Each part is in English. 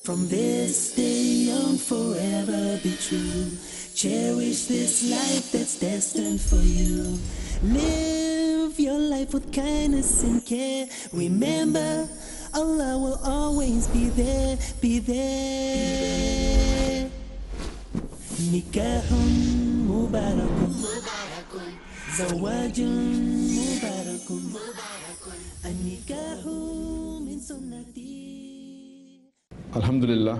From this day on, forever be true. Cherish this life that's destined for you. Live your life with kindness and care. Remember, Allah will always be there, be there. Nikahun mubarakun, zawajun mubarakun, an-nikahu min sunnati. Alhamdulillah,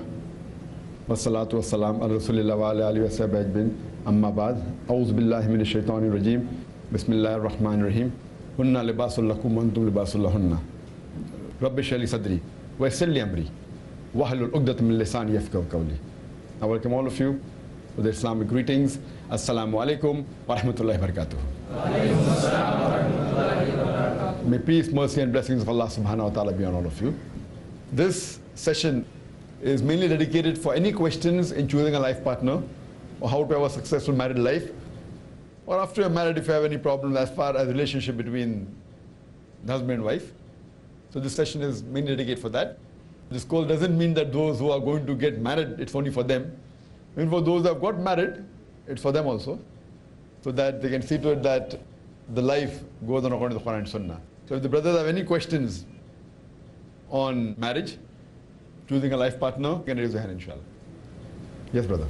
wassalatu wassalam ala rasulillah wa ala alihi wa sahbihi ajma'in, amma ba'd. A'udhu billahi minash shaitanir rajim. Bismillahir rahmanir rahim. Hunna libasul lakum wa antum libasul lahunna. Rabbi shrah li sadri wa yassir li amri wahlul 'uqdatam min lisani yafqahu qawli. I welcome all of you with the Islamic greetings. Assalamu alaikum wa rahmatullahi wa barakatuh. May peace, mercy and blessings of Allah subhanahu wa ta'ala be on all of you. This session is mainly dedicated for any questions in choosing a life partner, or how to have a successful married life, or after you're married if you have any problems as far as relationship between the husband and wife. So this session is mainly dedicated for that. This call doesn't mean that those who are going to get married, it's only for them. Even for those who have got married, it's for them also, so that they can see to it that the life goes on according to the Quran and Sunnah. So if the brothers have any questions on marriage, choosing a life partner, you can raise your hand, inshallah. Yes, brother.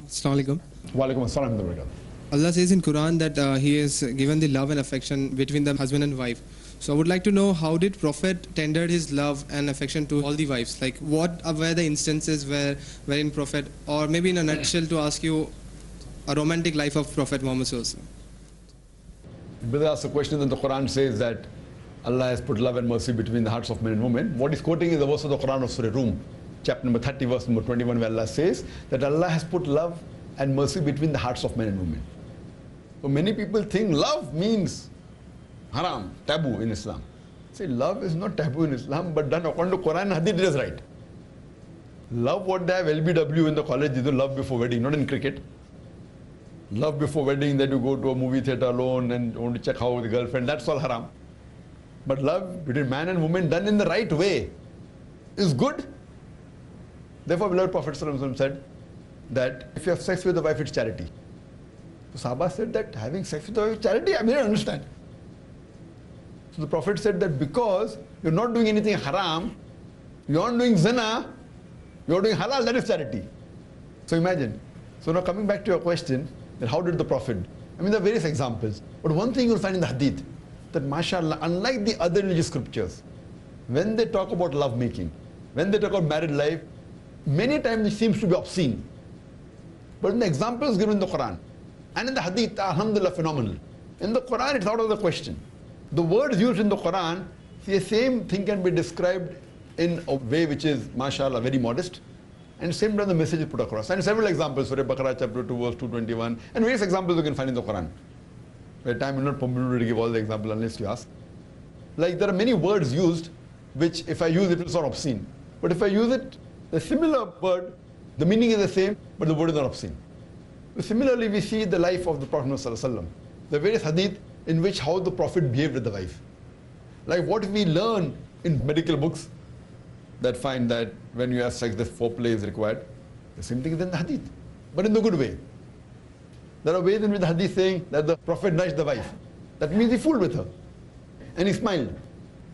Assalamu alaikum. Wa alaikum assalam. Allah says in Quran that He has given the love and affection between the husband and wife. So I would like to know, how did Prophet tendered his love and affection to all the wives? Like, what were the instances wherein Prophet, or maybe in a nutshell to ask you, a romantic life of Prophet Muhammad Sallallahu Alaihi Wasallam? Brother asks a question, and the Quran says that Allah has put love and mercy between the hearts of men and women. What he's quoting is the verse of the Quran of Surah Rum, chapter number 30, verse number 21, where Allah says that Allah has put love and mercy between the hearts of men and women. So many people think love means haram, taboo in Islam. See, love is not taboo in Islam, but done according to Quran and Hadith, it is right. Love what they have LBW in the college, is love before wedding, not in cricket. Love before wedding, that you go to a movie theater alone and want to check how the girlfriend, that's all haram. But love between man and woman done in the right way is good. Therefore, beloved Prophet ﷺ said that if you have sex with a wife, it's charity. So Sahaba said that having sex with a wife is charity? I didn't understand. So the Prophet said that because you're not doing anything haram, you aren't doing zina, you're doing halal, that is charity. So imagine. So now coming back to your question, that how did the Prophet? I mean, there are various examples. But one thing you'll find in the Hadith, that mashallah, unlike the other religious scriptures, when they talk about love making, when they talk about married life, many times it seems to be obscene. But in the examples given in the Quran and in the Hadith, alhamdulillah, phenomenal. In the Quran, it's out of the question. The words used in the Quran, the same thing can be described in a way which is, mashallah, very modest, and same time the message is put across. And several examples, Surah Baqarah chapter 2 verse 221, and various examples you can find in the Quran. Where time will not permit me to give all the examples unless you ask. Like there are many words used, which if I use it, it's not obscene. But if I use it, a similar word, the meaning is the same, but the word is not obscene. Similarly, we see the life of the Prophet ﷺ. There are various hadith in which how the Prophet behaved with the wife. Like what we learn in medical books, that find that when you have sex, the foreplay is required. The same thing is in the hadith, but in the good way. There are ways in which the hadith saying that the Prophet nudged the wife. That means he fooled with her. And he smiled.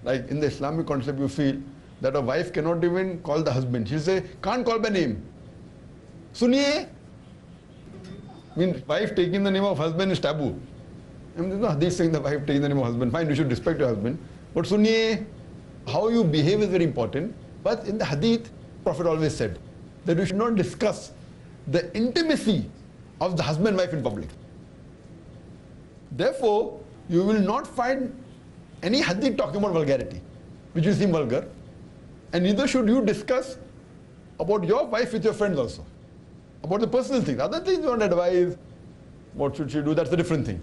Like in the Islamic concept, you feel that a wife cannot even call the husband. She'll say, can't call by name. Suniye. Means wife taking the name of husband is taboo. I mean, there's no hadith saying the wife taking the name of husband. Fine, you should respect your husband. But suniye, how you behave is very important. But in the hadith, Prophet always said that you should not discuss the intimacy of the husband and wife in public. Therefore, you will not find any hadith talking about vulgarity, which will seem vulgar. And neither should you discuss about your wife with your friends also. About the personal things. Other things you want to advise, what should she do, that's a different thing.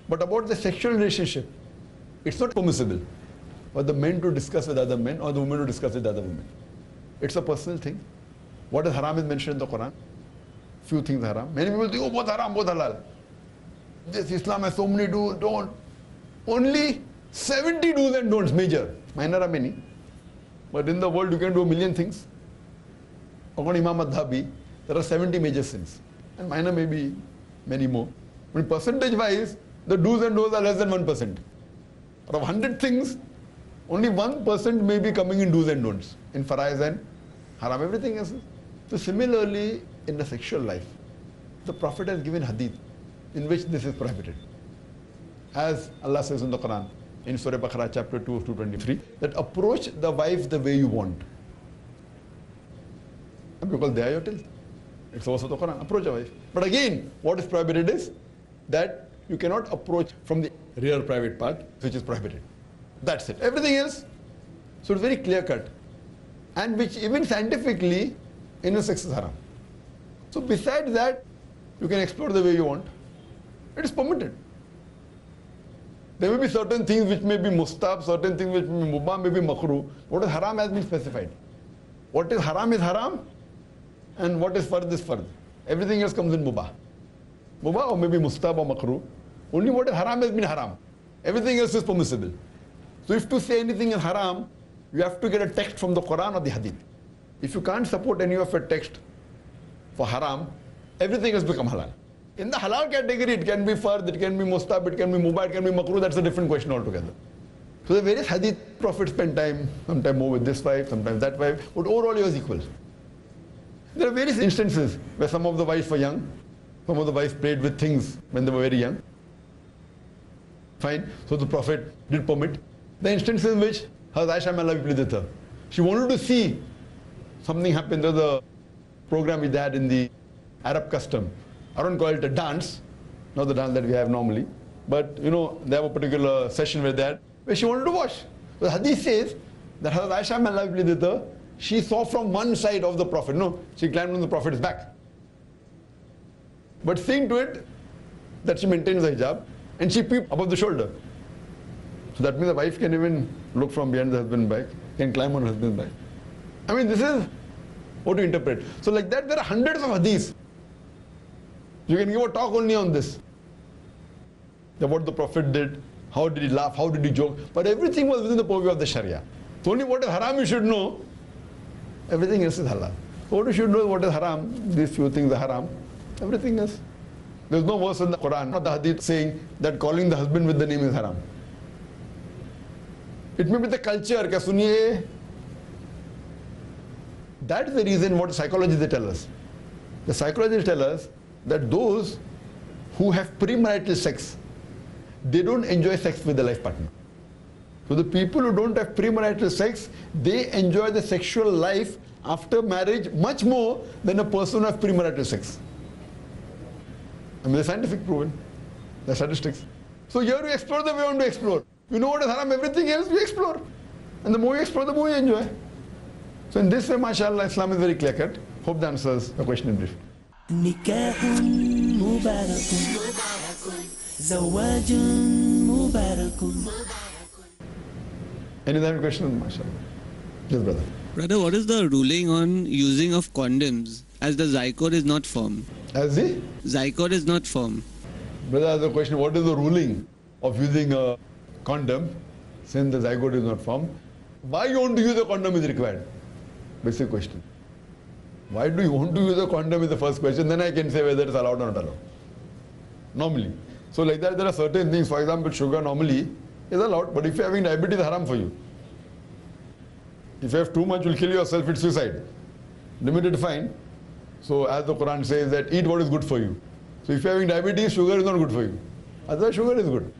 But about the sexual relationship, it's not permissible for the men to discuss with other men or the women to discuss with other women. It's a personal thing. What is haram is mentioned in the Quran. Few things haram. Many people think, oh, both haram, both halal. This Islam has so many do's, don't. Only 70 do's and don'ts, major. Minor are many. But in the world, you can do a million things. according to Imam Madhabi, there are 70 major sins. And minor may be many more. But percentage-wise, the do's and don'ts are less than 1%. Out of 100 things, only 1% may be coming in do's and don'ts, in faraiz and haram, everything else. So similarly, in the sexual life, the Prophet has given hadith in which this is prohibited. As Allah says in the Quran, in Surah Baqarah chapter 2 of 223, that approach the wife the way you want. And because they are your till. It's also the Quran, approach a wife. But again, what is prohibited is that you cannot approach from the rear private part, which is prohibited. That's it. Everything else, so it's very clear cut. And which even scientifically, inner sex is haram. So besides that, you can explore the way you want. It is permitted. There may be certain things which may be mustab, certain things which may be mubah, may be makruh. What is haram has been specified. What is haram, and what is fard is fard. Everything else comes in mubah. Mubah or maybe mustab or makruh. Only what is haram has been haram. Everything else is permissible. So if to say anything is haram, you have to get a text from the Quran or the hadith. If you can't support any of a text for haram, everything has become halal. In the halal category, it can be fard, it can be mustab, it can be mubah, it can be makruh. That's a different question altogether. So the various hadith prophets spend time, sometimes more with this wife, sometimes that wife, but overall he was equal. There are various instances where some of the wives were young, some of the wives played with things when they were very young. Fine. So the Prophet did permit. The instances in which Hazrat Aisha may Allah be pleased with her, she wanted to see something happen. There's a program we had in the Arab custom. I don't call it a dance, not the dance that we have normally, but you know, they have a particular session where she wanted to watch. The hadith says that Hazrat Aisha may Allah be pleased with her, she saw from one side of the Prophet. No, she climbed on the Prophet's back. But seeing to it that she maintains the hijab and she peeped above the shoulder. So that means the wife can even look from behind the husband's back, can climb on her husband's back. I mean, this is what you interpret. So like that, there are hundreds of hadiths. You can give a talk only on this. That what the Prophet did, how did he laugh, how did he joke. But everything was within the purview of the Sharia. So only what is haram you should know. Everything else is halal. What you should know is what is haram. These few things are haram. Everything else. There's no verse in the Quran or the hadith saying that calling the husband with the name is haram. It may be the culture. Kya suniye? That's the reason what psychologists they tell us. The psychologists tell us that those who have premarital sex, they don't enjoy sex with their life partner. So the people who don't have premarital sex, they enjoy the sexual life after marriage much more than a person who has premarital sex. I mean, the scientific proven, the statistics. So here we explore the way we want to explore. You know what is haram, everything else we explore. And the more you explore, the more you enjoy. So in this way, mashallah, Islam is very clear cut. Hope that answers the question in brief. Nikahun mubarakun, zawajun mubarakun. Any other question, mashallah? Yes, brother. Brother, what is the ruling on using of condoms as the zygote is not firm? As the Zygote is not firm. brother has a question, what is the ruling of using a condom since the zygote is not formed? Why you want to use a condom is required? Basic question. Why do you want to use a condom is the first question, then I can say whether it's allowed or not allowed. Normally. So like that there are certain things, for example sugar normally is allowed, but if you're having diabetes it's haram for you. If you have too much you'll kill yourself, it's suicide. Limited fine. So as the Quran says that eat what is good for you. So if you're having diabetes, sugar is not good for you. Otherwise sugar is good.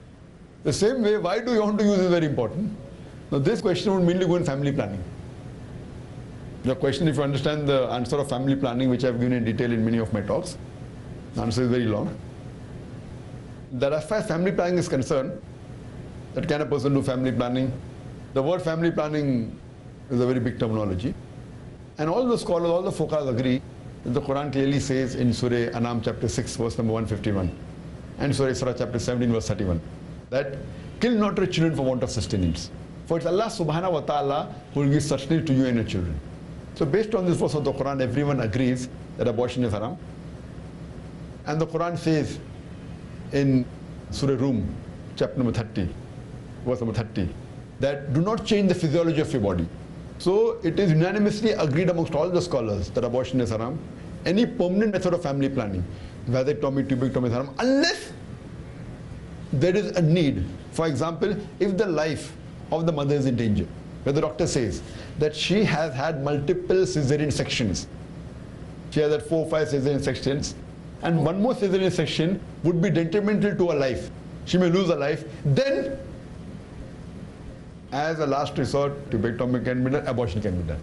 The same way, why do you want to use is very important. Now this question would mainly go in family planning. The question, if you understand the answer of family planning, which I've given in detail in many of my talks, the answer is very long. That as far as family planning is concerned, that can a person do family planning? The word family planning is a very big terminology. And all the scholars, all the fuqahas agree that the Quran clearly says in Surah Anam chapter 6 verse number 151 and Surah Isra chapter 17 verse 31 that kill not your children for want of sustenance. For it's Allah subhanahu wa ta'ala who will give sustenance to you and your children. So based on this verse of the Quran, everyone agrees that abortion is haram. And the Quran says in Surah Rum, chapter number 30, verse number 30, that do not change the physiology of your body. So it is unanimously agreed amongst all the scholars that abortion is haram. Any permanent method of family planning, vasectomy, tubectomy is haram, unless there is a need. For example, if the life of the mother is in danger, where the doctor says that she has had multiple cesarean sections, she has had 4 or 5 cesarean sections, and one more cesarean section would be detrimental to her life, she may lose her life, then as a last resort, tubectomy can be done, abortion can be done.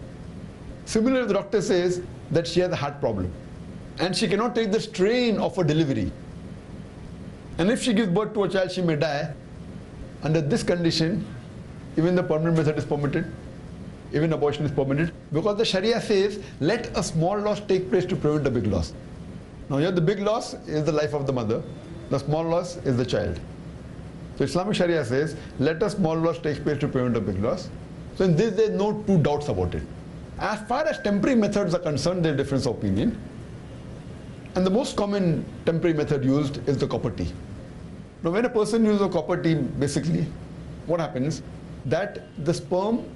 Similarly, the doctor says that she has a heart problem and she cannot take the strain of a delivery, and if she gives birth to a child, she may die. Under this condition, even the permanent method is permitted, even abortion is permitted, because the Sharia says, let a small loss take place to prevent a big loss. Now here the big loss is the life of the mother, the small loss is the child. So Islamic Sharia says, let a small loss take place to prevent a big loss. So in this there is no two doubts about it. As far as temporary methods are concerned, there is difference of opinion. And the most common temporary method used is the copper tea. Now when a person uses a copper tea, basically, what happens? That the sperm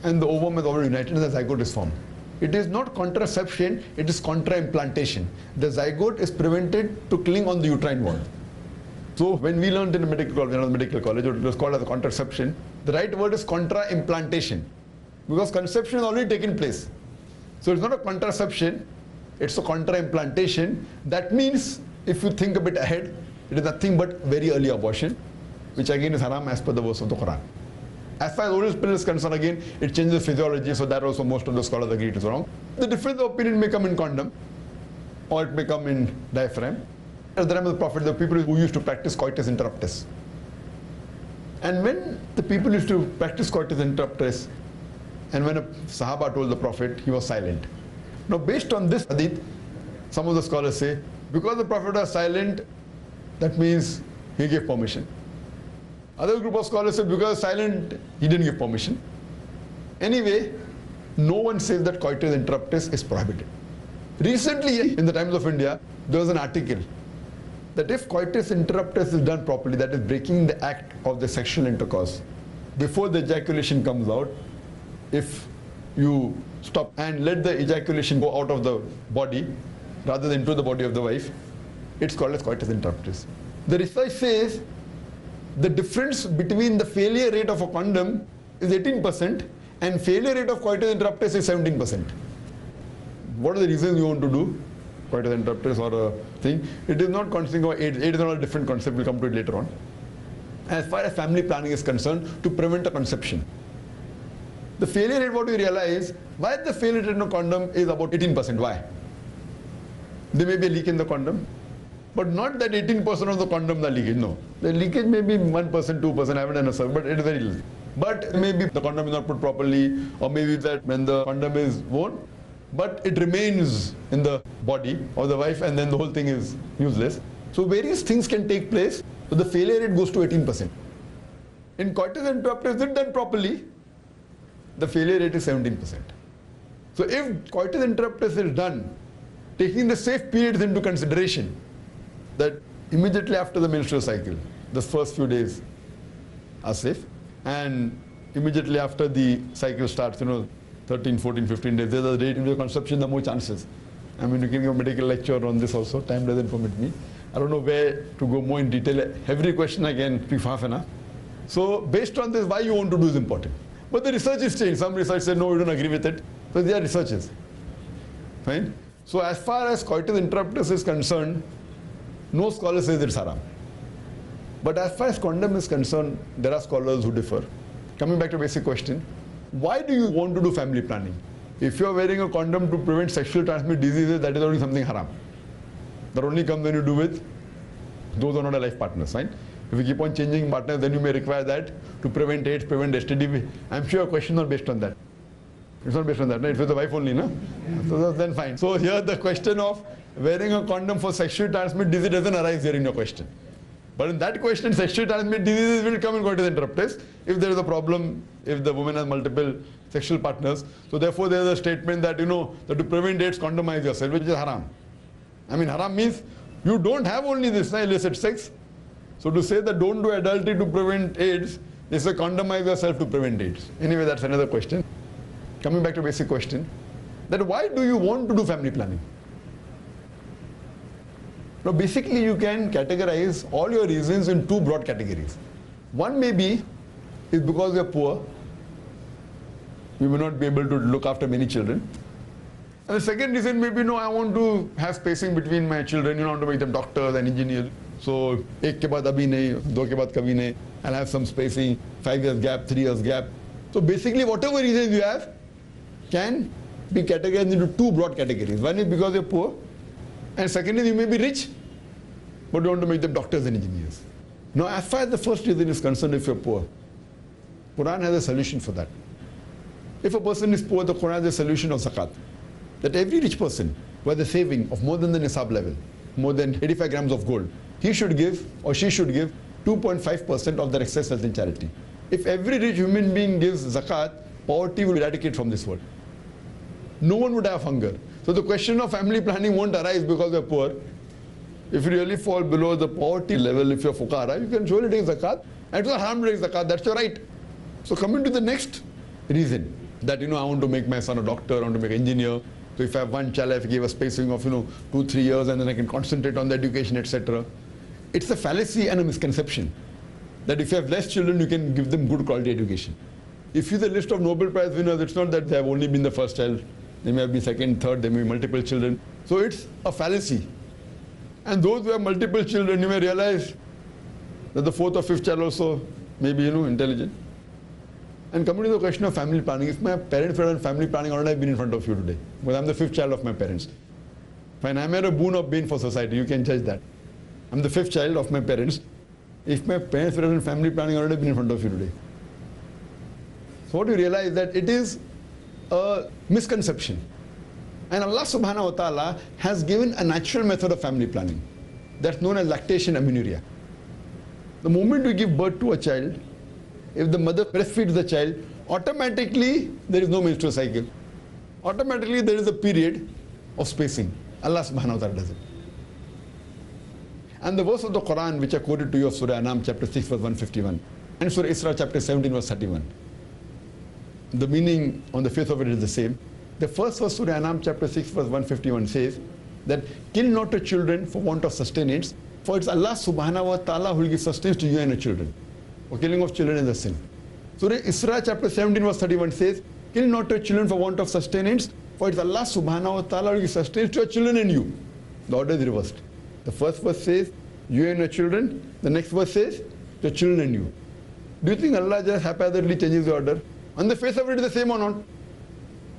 and the ovum is already united and the zygote is formed. It is not contraception, it is contra-implantation. The zygote is prevented to cling on the uterine wall. So when we learned in a medical college, it was called as a contraception, the right word is contra-implantation, because conception has already taken place. So it's not a contraception, it's a contra-implantation. That means, if you think a bit ahead, it is nothing but very early abortion, which again is haram as per the verse of the Quran. As far as oral pill is concerned, again, it changes physiology, so that also most of the scholars agree it is wrong. The difference of opinion may come in condom, or it may come in diaphragm. At the time of the Prophet, there were people who used to practice coitus interruptus. And when the people used to practice coitus interruptus, and when a Sahaba told the Prophet, he was silent. Now based on this hadith, some of the scholars say, because the Prophet was silent, that means he gave permission. Other group of scholars say, because silent, he didn't give permission. Anyway, no one says that coitus interruptus is prohibited. Recently, in the Times of India, there was an article that if coitus interruptus is done properly, that is breaking the act of the sexual intercourse, before the ejaculation comes out, if you stop and let the ejaculation go out of the body rather than into the body of the wife, it's called as coitus interruptus. The research says the difference between the failure rate of a condom is 18% and failure rate of coitus interruptus is 17%. What are the reasons you want to do coitus interruptus or a thing? It is not consisting of AIDS. AIDS is not a different concept, we'll come to it later on. As far as family planning is concerned, to prevent a conception. The failure rate, what we realize, why the failure rate in a condom is about 18%. Why? There may be a leak in the condom, but not that 18% of the condom the leakage, no. The leakage may be 1%, 2%, I haven't done a survey, but it is very little. But maybe the condom is not put properly, or maybe that when the condom is worn, but it remains in the body of the wife and then the whole thing is useless. So various things can take place, so the failure rate goes to 18%. In coitus interruptus, if it done properly, the failure rate is 17%. So if coitus interruptus is done, taking the safe periods into consideration, that immediately after the menstrual cycle, the first few days are safe, and immediately after the cycle starts, 13, 14, 15 days, there's a rate into conception, the more chances. I mean, you can give a medical lecture on this also, time doesn't permit me. I don't know where to go more in detail. Every question I can speak for half an hour. So based on this, why you want to do is important. But the research is changed. Some research said, no, we don't agree with it. So they are researches. Fine? So as far as coitus interruptus is concerned, no scholar says it's haram. But as far as condom is concerned, there are scholars who differ. Coming back to basic question, why do you want to do family planning? If you are wearing a condom to prevent sexually transmitted diseases, that is only something haram. That only comes when you do with those who are not life partners, right? If you keep on changing partners, then you may require that to prevent AIDS, prevent STD. I'm sure your question is not based on that. It's not based on that, right? It's with the wife only, no? So then fine. So here the question of wearing a condom for sexually transmitted disease doesn't arise here in your question. But in that question, sexually transmitted diseases will come in coitus interruptus if there is a problem, if the woman has multiple sexual partners. So therefore there is a statement that, that to prevent AIDS, condomize yourself, which is haram. I mean, haram means you don't have only this illicit sex. So to say that don't do adultery to prevent AIDS, is a condomize yourself to prevent AIDS. Anyway, that's another question. coming back to basic question, that why do you want to do family planning? Now basically you can categorize all your reasons in two broad categories. One may be is because you're poor, you may not be able to look after many children. And the second reason may be, no, I want to have spacing between my children, I want to make them doctors and engineers. So, ek ke baad abhi nahi, do ke baad kabhi nahi. I'll have some spacing, 5 years gap, 3 years gap. So basically whatever reasons you have can be categorized into two broad categories. One is because you're poor, and second is you may be rich, but you want to make them doctors and engineers. Now as far as the first reason is concerned, if you're poor, Quran has a solution for that. If a person is poor, the Quran has a solution of zakat. That every rich person who has a saving of more than the nisab level, more than 85 grams of gold, he should give or she should give 2.5% of their excess wealth in charity. If every rich human being gives zakat, poverty will eradicate from this world. No one would have hunger. So the question of family planning won't arise because we're poor. If you really fall below the poverty level, if you're fuqara, you can surely take zakat. And it's not haram to take zakat, that's your right. So coming to the next reason, that I want to make my son a doctor, I want to make an engineer. So if I have one child, I have to give a spacing of 2-3 years, and then I can concentrate on the education, etc. It's a fallacy and a misconception that if you have less children, you can give them good quality education. If you see the list of Nobel Prize winners, it's not that they have only been the first child. They may have been second, third, they may be multiple children. So it's a fallacy. And those who have multiple children, you may realize that the fourth or fifth child also may be intelligent. And coming to the question of family planning, if my parents were on family planning, I would have been in front of you today. Because I'm the fifth child of my parents. Fine, I'm a boon or bane for society, you can judge that. I'm the fifth child of my parents. If my parents were on family planning, I would have been in front of you today. So what you realize that it is a misconception. And Allah subhanahu wa ta'ala has given a natural method of family planning. That's known as lactation amenorrhea. The moment you give birth to a child, if the mother breastfeeds the child, automatically there is no menstrual cycle. Automatically there is a period of spacing. Allah subhanahu wa ta'ala does it. And the verse of the Quran which I quoted to you of Surah Anam chapter 6 verse 151 and Surah Isra chapter 17 verse 31. The meaning on the face of it is the same. The first verse Surah Anam chapter 6 verse 151 says that kill not your children for want of sustenance, for it's Allah subhanahu wa ta'ala who will give sustenance to you and your children. For killing of children is a sin. Surah Isra chapter 17 verse 31 says, kill not your children for want of sustenance, for it's Allah subhanahu wa ta'ala who will give sustenance to your children and you. The order is reversed. The first verse says, you and your children. The next verse says, your children and you. Do you think Allah just haphazardly changes the order? On the face of it is the same or not?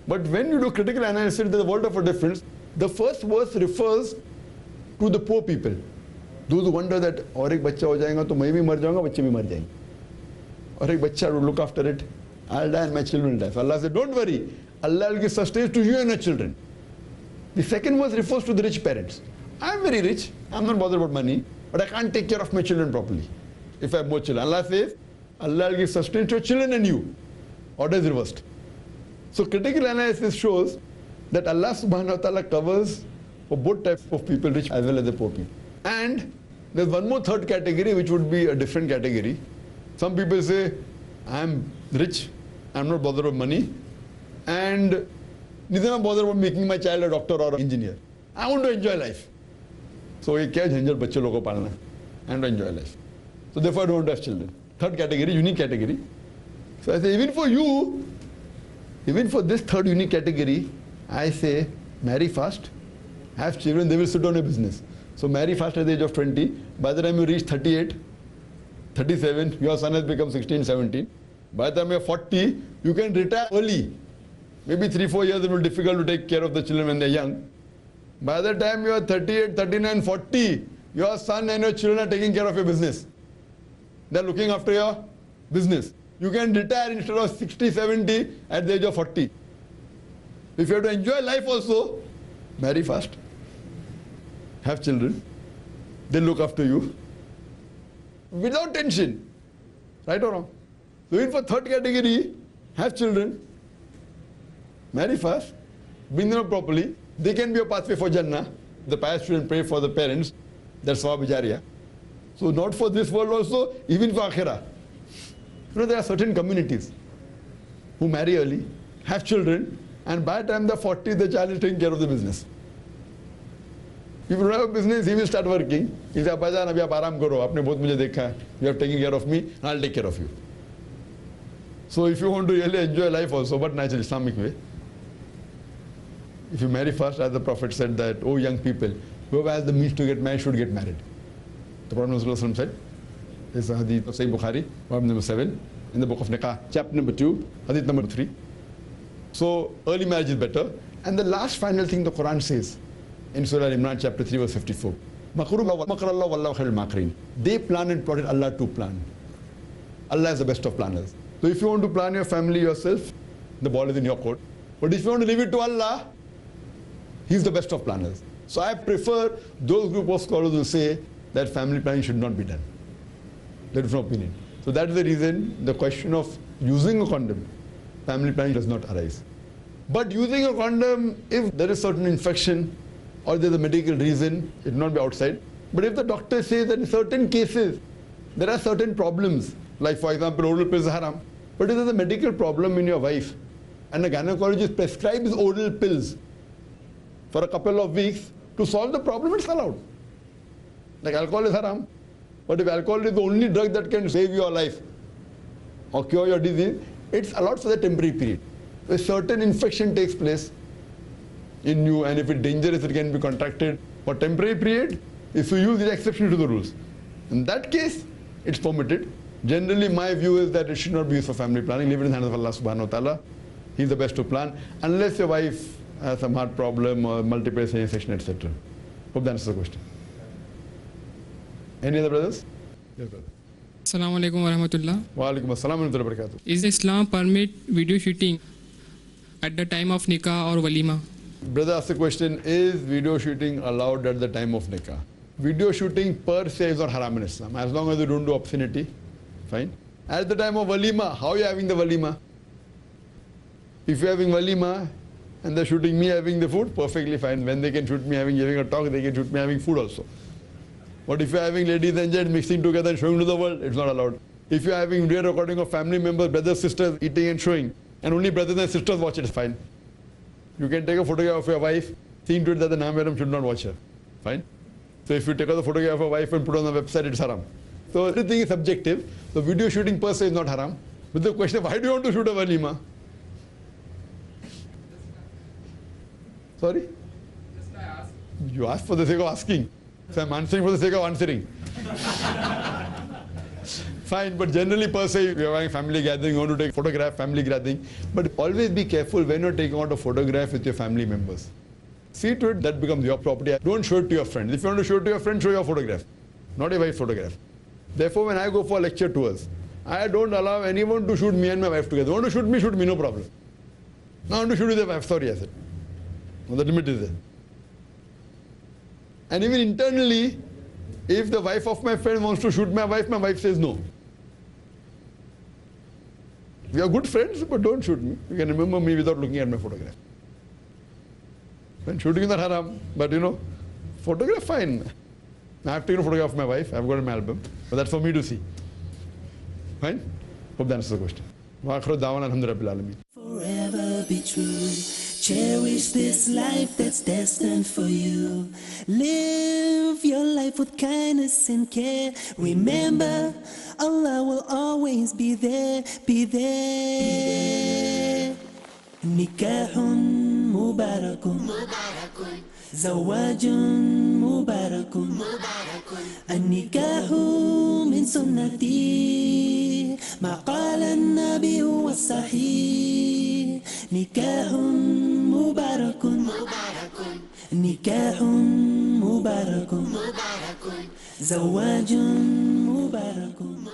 But when you do critical analysis, there's a world of a difference. The first verse refers to the poor people. Those who wonder that, aur ek bachcha ho jayega to main bhi mar jaunga, bachche bhi mar jayenge. Aur ek bachcha will look after it, I'll die and my children will die. So Allah said, don't worry, Allah will give sustenance to you and your children. The second verse refers to the rich parents. I'm very rich, I'm not bothered about money, but I can't take care of my children properly if I have more children. Allah says, Allah will give sustenance to your children and you. Order is reversed. So critical analysis shows that Allah subhanahu wa ta'ala covers for both types of people, rich as well as the poor people. And there's one more third category which would be a different category. Some people say, I'm rich, I'm not bothered about money, and neither am I bothered about making my child a doctor or an engineer. I want to enjoy life. So I want to enjoy life. So therefore I don't want to have children. Third category, unique category. So I say, even for you, even for this third unique category, I say, marry fast, have children, they will sit on your business. So marry fast at the age of 20. By the time you reach 38, 37, your son has become 16, 17. By the time you're 40, you can retire early. Maybe 3-4 years it will be difficult to take care of the children when they're young. By the time you're 38, 39, 40, your son and your children are taking care of your business. They're looking after your business. You can retire instead of 60, 70 at the age of 40. If you have to enjoy life also, marry fast. Have children. They'll look after you. Without tension. Right or wrong? So even for third category, have children. Marry fast. Bring them up properly. They can be a pathway for Jannah. The pious children pray for the parents. That's Sawab Jariya. So not for this world also, even for Akhirah. There are certain communities who marry early, have children, and by the time they're 40, the child is taking care of the business. If you don't have a business, he will start working. He says, Abbajan, abhi aap aaram karo. Aapne bahut mujhe dekha hai. You are taking care of me, and I'll take care of you. So if you want to really enjoy life also, but natural Islamic way, if you marry first, as the Prophet said that, oh young people, whoever has the means to get married should get married. The Prophet ﷺ said, this is a hadith of Sahih Bukhari, Bab number 7, in the book of Nikah, chapter number 2, hadith number 3. So early marriage is better. And the last final thing the Quran says in Surah Al-Imran, chapter 3, verse 54. They planned and plotted, Allah to plan. Allah is the best of planners. So if you want to plan your family yourself, the ball is in your court. But if you want to leave it to Allah, He's the best of planners. So I prefer those group of scholars who say that family planning should not be done. That is my opinion. So that is the reason the question of using a condom, family planning does not arise. But using a condom, if there is certain infection or there is a medical reason, it will not be outside. But if the doctor says that in certain cases, there are certain problems, like for example, oral pills are haram. But if there is a medical problem in your wife, and a gynecologist prescribes oral pills for a couple of weeks, to solve the problem, it's allowed. Like alcohol is haram. But if alcohol is the only drug that can save your life or cure your disease, it's allowed for the temporary period. A certain infection takes place in you, and if it's dangerous, it can be contracted for temporary period. If you use the exception to the rules, in that case, it's permitted. Generally, my view is that it should not be used for family planning. Leave it in the hands of Allah subhanahu wa ta'ala. He's the best to plan, unless your wife has some heart problem or multiple infection, etc. Hope that answers the question. Any other brothers? Yes, brother. Assalamu alaikum wa rahmatullah. Wa alaikum assalam wa rahmatullahi wa barakatuh. Is Islam permit video shooting at the time of nikah or walima? Brother asked the question, is video shooting allowed at the time of nikah? Video shooting per se is not haram in Islam, as long as you don't do obscenity, fine. At the time of walima, how are you having the walima? If you're having walima and they're shooting me having the food, perfectly fine. When they can shoot me giving a talk, they can shoot me having food also. But if you're having ladies and gents mixing together and showing to the world, it's not allowed. If you're having video recording of family members, brothers, sisters eating and showing, and only brothers and sisters watch it, it's fine. You can take a photograph of your wife, seeing to it that the Namaram should not watch her. Fine. So if you take a photograph of a wife and put it on the website, it's haram. So everything is subjective. The video shooting per se is not haram. But the question, why do you want to shoot a walima? Sorry? You asked for the sake of asking. So I'm answering for the sake of answering. Fine, but generally per se, you're having family gathering, you want to take photograph, family gathering. But always be careful when you're taking out a photograph with your family members. See to it that becomes your property. Don't show it to your friends. If you want to show it to your friend, show your photograph, not your wife's photograph. Therefore, when I go for lecture tours, I don't allow anyone to shoot me and my wife together. You want to shoot me, no problem. No, I want to shoot with your wife, sorry, I said. No, the limit is there. And even internally, if the wife of my friend wants to shoot my wife says no. We are good friends, but don't shoot me. You can remember me without looking at my photograph. When shooting is not haram, but photograph fine. I have taken a photograph of my wife, I've got it in my album, but that's for me to see. Fine? Hope that answers the question. Wa akhiru da'wana alhamdulillahi rabbil alameen. Forever be true. Cherish this life that's destined for you. Live your life with kindness and care. Remember, Allah will always be there, be there. Nikahun mubarakun, zawajun mubarakun, an-nikahu min sunnati, ma qala an-nabi huwa sahih. Nikahun mubarakun, nikahun mubarakun, zawajun mubarakun.